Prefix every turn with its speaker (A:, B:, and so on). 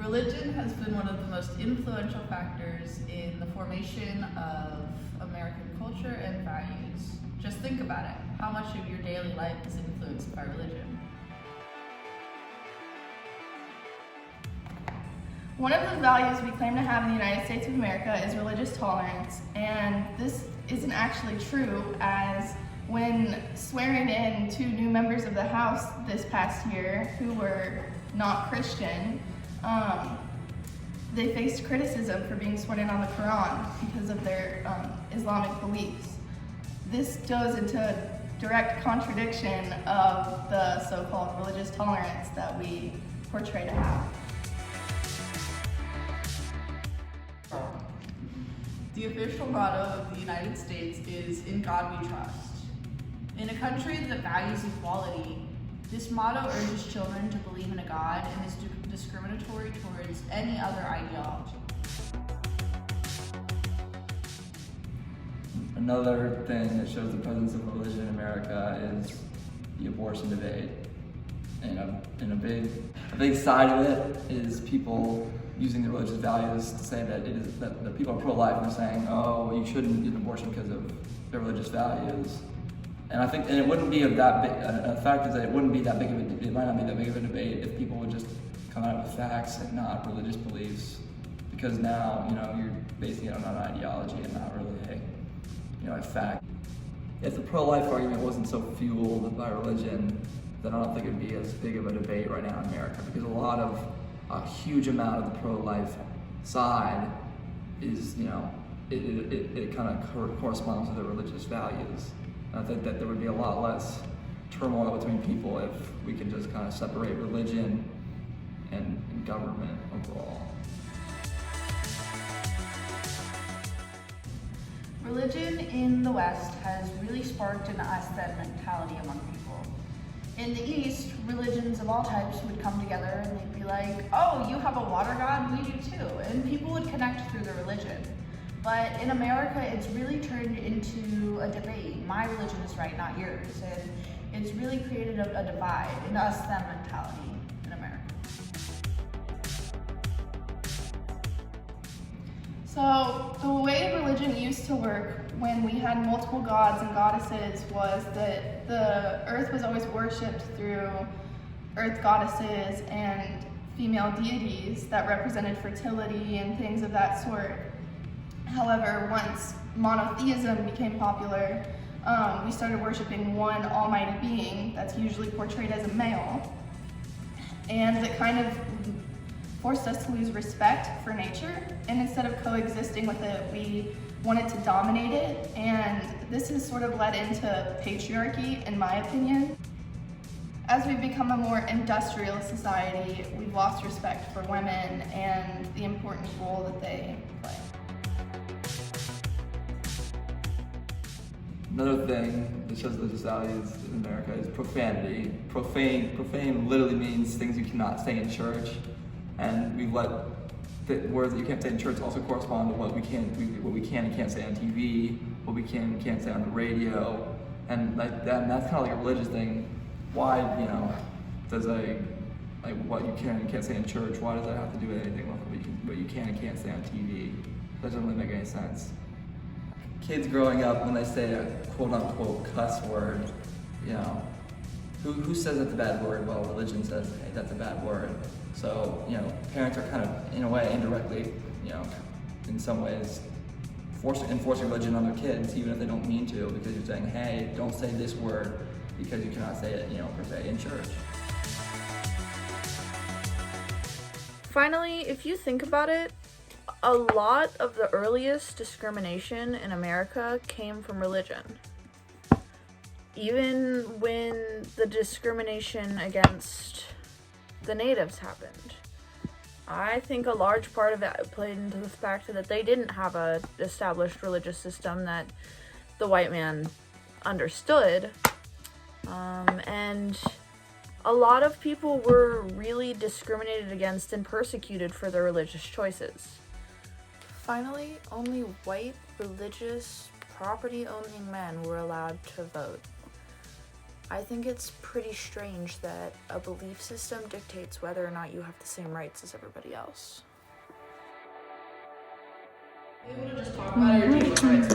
A: Religion has been one of the most influential factors in the formation of American culture and values. Just think about it. How much of your daily life is influenced by religion?
B: One of the values we claim to have in the United States of America is religious tolerance, and this isn't actually true, as when swearing in two new members of the House this past year who were not Christian, they faced criticism for being sworn in on the Quran because of their Islamic beliefs. This goes into direct contradiction of the so-called religious tolerance that we portray to have.
A: The official motto of the United States is "In God We Trust." In a country that values equality, this motto urges children to believe in a God and is discriminatory towards any other ideology.
C: Another thing that shows the presence of religion in America is the abortion debate. And a big side of it is people using the religious values to say that people are pro-life and saying, oh, you shouldn't get an abortion because of their religious values. And I think, and it wouldn't be of that big, the fact is that it wouldn't be that big of a, it might not be that big of a debate if people would just come out with facts and not religious beliefs. Because now, you're basing it on an ideology and not really a fact. If the pro-life argument wasn't so fueled by religion, then I don't think it'd be as big of a debate right now in America, because a huge amount of the pro-life side is, it kind of corresponds with their religious values. And I think that there would be a lot less turmoil between people if we could just kind of separate religion and government overall.
A: Religion in the West has really sparked an us-them mentality among people. In the East, religions of all types would come together and they'd be like, oh, you have a water god, we do too. And people would connect through the religion. But in America, it's really turned into a debate. My religion is right, not yours. And it's really created a divide, an us-them mentality in America.
B: So the way religion used to work when we had multiple gods and goddesses was that the earth was always worshipped through earth goddesses and female deities that represented fertility and things of that sort. However, once monotheism became popular, we started worshiping one almighty being that's usually portrayed as a male. And it kind of forced us to lose respect for nature, and instead of coexisting with it, we wanted to dominate it, and this has sort of led into patriarchy, in my opinion. As we've become a more industrial society, we've lost respect for women and the important role that they play.
C: Another thing that shows religious values in America is profanity. Profane literally means things you cannot say in church, and we've let the words that you can't say in church also correspond to what we can and can't say on TV, what we can and can't say on the radio, and like that. And that's kind of like a religious thing. Why, does what you can and can't say in church? Why does that have to do with anything with what you can and can't say on TV? That doesn't really make any sense. Kids growing up, when they say a quote-unquote cuss word, who says that's a bad word? Well, religion says, hey, that's a bad word. So, parents are kind of, in a way, indirectly, in some ways, enforcing religion on their kids, even if they don't mean to, because you're saying, hey, don't say this word, because you cannot say it, per se, in church.
D: Finally, if you think about it, a lot of the earliest discrimination in America came from religion. Even when the discrimination against the natives happened, I think a large part of that played into the fact that they didn't have a established religious system that the white man understood. And a lot of people were really discriminated against and persecuted for their religious choices. Finally, only white, religious, property-owning men were allowed to vote. I think it's pretty strange that a belief system dictates whether or not you have the same rights as everybody else.
A: Be able to just talk about it or do you want rights?